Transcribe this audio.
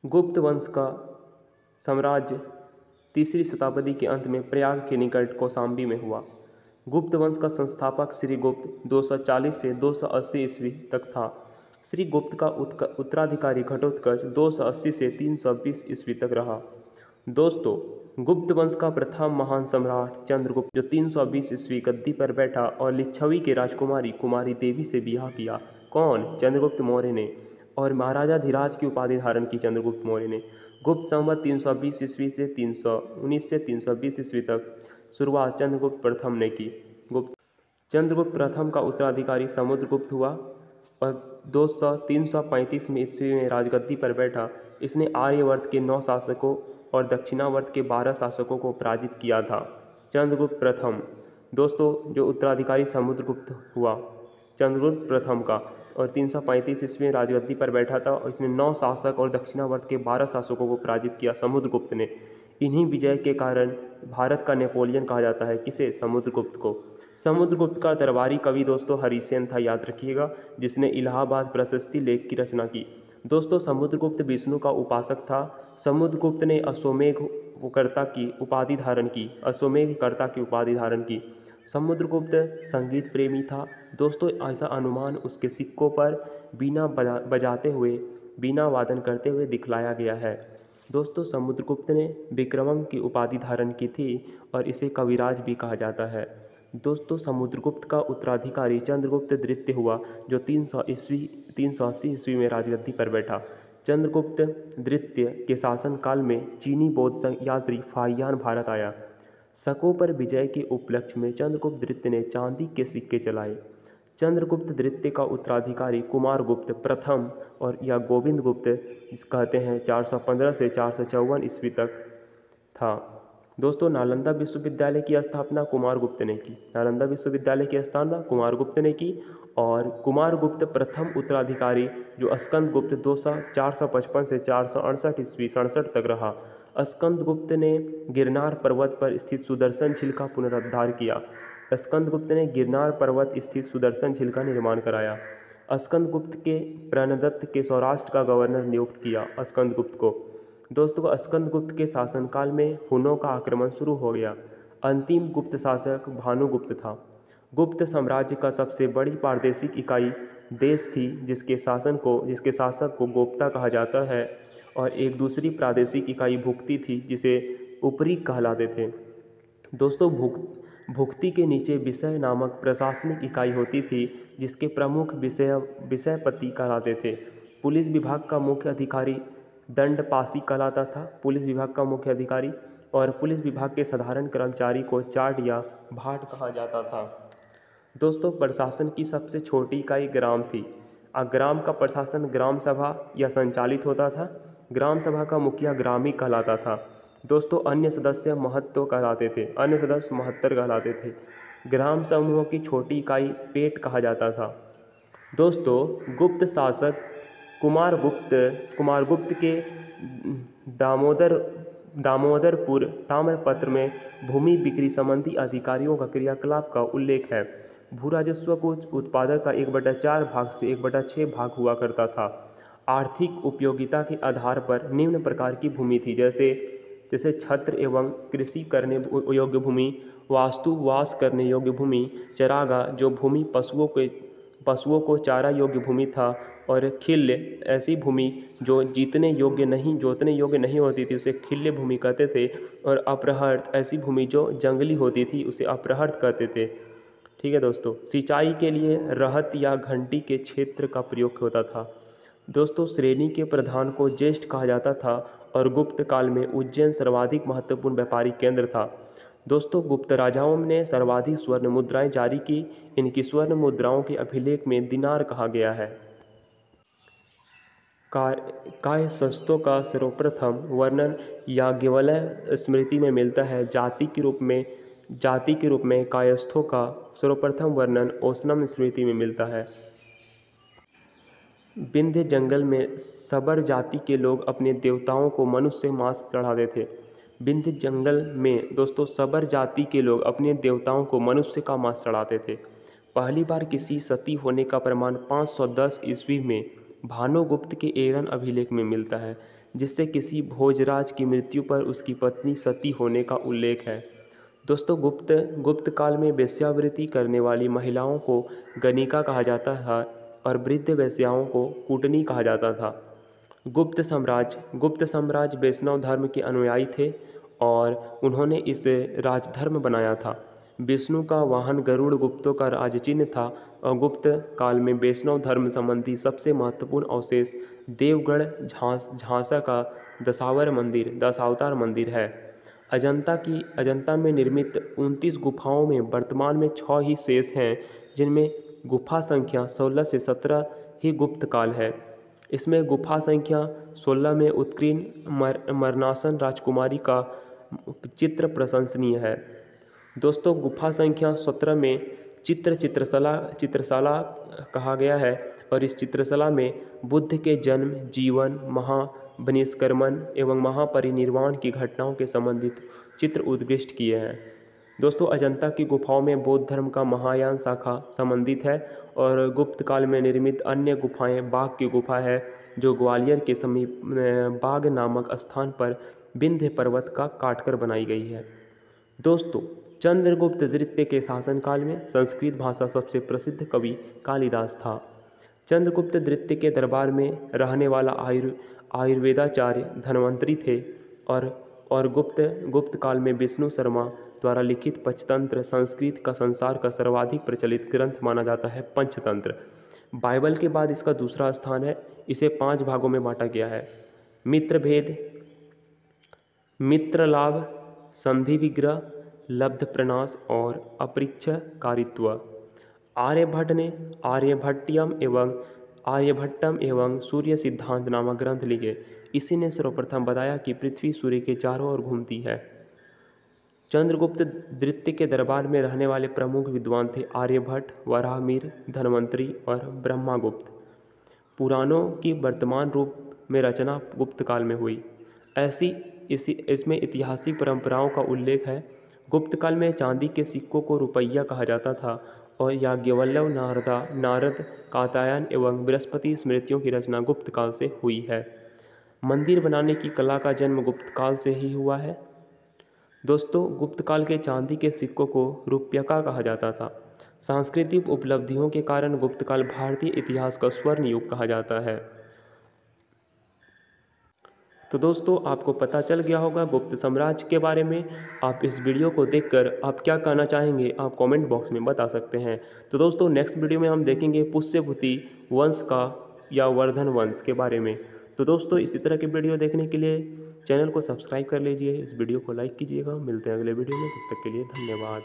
गुप्त वंश का साम्राज्य तीसरी शताब्दी के अंत में प्रयाग के निकट कौशाम्बी में हुआ। गुप्त वंश का संस्थापक श्री गुप्त 240 से 280 ईस्वी तक था। श्री गुप्त का उत्तराधिकारी घटोत्कच 280 से 320 ईस्वी तक रहा। दोस्तों, गुप्त वंश का प्रथम महान सम्राट चंद्रगुप्त जो 320 ईस्वी गद्दी पर बैठा और लिच्छवी के राजकुमारी कुमारी देवी से ब्याह किया। कौन? चंद्रगुप्त मौर्य ने। और महाराजा धीराज की उपाधि धारण की चंद्रगुप्त मौर्य ने। गुप्त संवत 320 ईस्वी से 319 से 320 ईस्वी तक शुरुआत चंद्रगुप्त प्रथम ने की। चंद्रगुप्त प्रथम का उत्तराधिकारी समुद्रगुप्त हुआ और 335 में ईस्वी में राजगद्दी पर बैठा। इसने आर्यवर्त के 9 शासकों और दक्षिणावर्त के 12 शासकों को पराजित किया था। चंद्रगुप्त प्रथम दोस्तों जो उत्तराधिकारी समुद्रगुप्त हुआ चंद्रगुप्त प्रथम का, और 335 ईस्वी में राजगद्दी पर बैठा था और इसने 9 शासक और दक्षिणावर्त के 12 शासकों को पराजित किया समुद्रगुप्त ने। इन्हीं विजय के कारण भारत का नेपोलियन कहा जाता है। किसे? समुद्रगुप्त को। समुद्रगुप्त का दरबारी कवि दोस्तों हरिसेन था, याद रखिएगा, जिसने इलाहाबाद प्रशस्ति लेख की रचना की। दोस्तों समुद्रगुप्त विष्णु का उपासक था। समुद्रगुप्त ने अश्वमेघ कर्ता की उपाधि धारण की। अश्वमेघ कर्ता की उपाधि धारण की। समुद्रगुप्त संगीत प्रेमी था। दोस्तों ऐसा अनुमान उसके सिक्कों पर बीना बजाते हुए, बीना वादन करते हुए दिखलाया गया है। दोस्तों समुद्रगुप्त ने विक्रमंक की उपाधि धारण की थी और इसे कविराज भी कहा जाता है। दोस्तों समुद्रगुप्त का उत्तराधिकारी चंद्रगुप्त द्वितीय हुआ जो 380 ईस्वी में राजगद्दी पर बैठा। चंद्रगुप्त द्वितीय के शासनकाल में चीनी बौद्ध यात्री फाहियान भारत आया। शकों पर विजय के उपलक्ष्य में चंद्रगुप्त द्वितीय ने चांदी के सिक्के चलाए। चंद्रगुप्त द्वितीय का उत्तराधिकारी कुमारगुप्त प्रथम और या गोविंद गुप्त कहते हैं 415 से 454 ईस्वी तक था। दोस्तों नालंदा विश्वविद्यालय की स्थापना कुमारगुप्त ने की। नालंदा विश्वविद्यालय की स्थापना कुमारगुप्त ने की। और कुमारगुप्त प्रथम उत्तराधिकारी जो स्कंदगुप्त 455 से 468 ईस्वी 67 तक रहा। स्कंदगुप्त ने गिरनार पर्वत पर स्थित सुदर्शन झील का पुनरुद्धार किया। स्कंदगुप्त ने गिरनार पर्वत स्थित सुदर्शन झील का निर्माण कराया। स्कंदगुप्त के प्रणदत्त के सौराष्ट्र का गवर्नर नियुक्त किया स्कंदगुप्त को। दोस्तों स्कंदगुप्त के शासनकाल में हुनों का आक्रमण शुरू हो गया। अंतिम गुप्त शासक भानुगुप्त था। गुप्त साम्राज्य का सबसे बड़ी प्रादेशिक इकाई देश थी जिसके शासक को गोप्ता कहा जाता है, और एक दूसरी प्रादेशिक इकाई भुक्ति थी जिसे उपरी कहलाते थे। दोस्तों भुक्ति के नीचे विषय नामक प्रशासनिक इकाई होती थी जिसके प्रमुख विषयपति कहलाते थे। पुलिस विभाग का मुख्य अधिकारी दंडपासी कहलाता था। पुलिस विभाग का मुख्य अधिकारी और पुलिस विभाग के साधारण कर्मचारी को चार्ट या भाट कहा जाता था। दोस्तों प्रशासन की सबसे छोटी इकाई ग्राम थी। ग्राम का प्रशासन ग्राम सभा या संचालित होता था। ग्राम सभा का मुखिया ग्रामी कहलाता था। दोस्तों अन्य सदस्य महत्व कहलाते थे। अन्य सदस्य महत्तर कहलाते थे। ग्राम समूहों की छोटी इकाई पेट कहा जाता था। दोस्तों गुप्त शासक कुमारगुप्त के दामोदरपुर ताम्रपत्र में भूमि बिक्री संबंधी अधिकारियों का क्रियाकलाप का उल्लेख है। भू राजस्व को उत्पादक का 1/4 भाग से 1/6 भाग हुआ करता था। आर्थिक उपयोगिता के आधार पर निम्न प्रकार की भूमि थी, जैसे छत्र एवं कृषि करने योग्य भूमि, वास्तु वास करने योग्य भूमि, चरागाह जो भूमि पशुओं को चारा योग्य भूमि था, और खिल्य ऐसी भूमि जो जोतने योग्य नहीं होती थी उसे खिल्य भूमि कहते थे, और अपरहर्त ऐसी भूमि जो जंगली होती थी उसे अपरहर्त कहते थे। ठीक है दोस्तों। सिंचाई के लिए रहत या घंटी के क्षेत्र का प्रयोग होता था। दोस्तों श्रेणी के प्रधान को ज्येष्ठ कहा जाता था, और गुप्त काल में उज्जैन सर्वाधिक महत्वपूर्ण व्यापारिक केंद्र था। दोस्तों गुप्त राजाओं ने सर्वाधिक स्वर्ण मुद्राएं जारी की। इनकी स्वर्ण मुद्राओं के अभिलेख में दिनार कहा गया है। कायस्थों का सर्वप्रथम वर्णन याज्ञवल्क्य स्मृति में मिलता है। जाति के रूप में कायस्थों का सर्वप्रथम वर्णन ओशनम स्मृति में मिलता है। विंध्य जंगल में सबर जाति के लोग अपने देवताओं को मनुष्य मांस चढ़ाते थे। विंध्य जंगल में दोस्तों सबर जाति के लोग अपने देवताओं को मनुष्य का मांस चढ़ाते थे। पहली बार किसी सती होने का प्रमाण 510 ईस्वी में भानुगुप्त के एरन अभिलेख में मिलता है। जिससे किसी भोजराज की मृत्यु पर उसकी पत्नी सती होने का उल्लेख है। दोस्तों, गुप्त काल में वेश्यावृत्ति करने वाली महिलाओं को गणिका कहा जाता था और वृद्ध वेश्याओं को कूटनी कहा जाता था। गुप्त साम्राज्य वैष्णव धर्म के अनुयायी थे और उन्होंने इसे राजधर्म बनाया था। विष्णु का वाहन गरुड़ गुप्तों का राजचिन्ह था और गुप्त काल में वैष्णव धर्म संबंधी सबसे महत्वपूर्ण अवशेष देवगढ़ झांसा का दशावतार मंदिर है। अजंता में निर्मित 29 गुफाओं में वर्तमान में 6 ही शेष हैं, जिनमें गुफा संख्या 16 से 17 ही गुप्त काल है। इसमें गुफा संख्या 16 में उत्कीर्ण मरणासन राजकुमारी का चित्र प्रशंसनीय है। दोस्तों, गुफा संख्या 17 में चित्रशाला कहा गया है और इस चित्रशाला में बुद्ध के जन्म, जीवन, महापरिनिष्क्रमण एवं महापरिनिर्वाण की घटनाओं के संबंधित चित्र उत्कृष्ट किए हैं। दोस्तों, अजंता की गुफाओं में बौद्ध धर्म का महायान शाखा संबंधित है और गुप्त काल में निर्मित अन्य गुफाएं बाघ की गुफा है, जो ग्वालियर के समीप बाघ नामक स्थान पर विंध्य पर्वत का काटकर बनाई गई है। दोस्तों, चंद्रगुप्त द्वितीय के शासनकाल में संस्कृत भाषा सबसे प्रसिद्ध कवि कालिदास था। चंद्रगुप्त द्वितीय के दरबार में रहने वाला आयुर्वेदाचार्य धन्वंतरी थे और गुप्त काल में विष्णु शर्मा द्वारा लिखित पंचतंत्र संस्कृत का संसार का सर्वाधिक प्रचलित ग्रंथ माना जाता है। पंचतंत्र बाइबल के बाद इसका दूसरा स्थान है। इसे 5 भागों में बांटा गया है: मित्रभेद, मित्रलाभ, संधि विग्रह, लब्ध प्रनाश और अपरिच्छकारित्व। आर्यभट्ट ने आर्यभट्टम एवं सूर्य सिद्धांत नामक ग्रंथ लिखे। इसी ने सर्वप्रथम बताया कि पृथ्वी सूर्य के चारों ओर घूमती है। चंद्रगुप्त द्वितीय के दरबार में रहने वाले प्रमुख विद्वान थे आर्यभट्ट, वराहमिहिर, धन्वंतरी और ब्रह्मगुप्त। पुराणों की वर्तमान रूप में रचना गुप्त काल में हुई। इसमें ऐतिहासिक परंपराओं का उल्लेख है। गुप्त काल में चांदी के सिक्कों को रुपया कहा जाता था और याज्ञवल्क्य, नारद, कात्यायन एवं बृहस्पति स्मृतियों की रचना गुप्त काल से हुई है। मंदिर बनाने की कला का जन्म गुप्त काल से ही हुआ है। दोस्तों, गुप्त काल के चांदी के सिक्कों को रुपयका कहा जाता था। सांस्कृतिक उपलब्धियों के कारण गुप्त काल भारतीय इतिहास का स्वर्ण युग कहा जाता है। तो दोस्तों, आपको पता चल गया होगा गुप्त साम्राज्य के बारे में। आप इस वीडियो को देखकर आप क्या कहना चाहेंगे, आप कमेंट बॉक्स में बता सकते हैं। तो दोस्तों, नेक्स्ट वीडियो में हम देखेंगे पुष्यभूति वंश का या वर्धन वंश के बारे में। तो दोस्तों, इसी तरह के वीडियो देखने के लिए चैनल को सब्सक्राइब कर लीजिए, इस वीडियो को लाइक कीजिएगा। मिलते हैं अगले वीडियो में, तब तक के लिए धन्यवाद।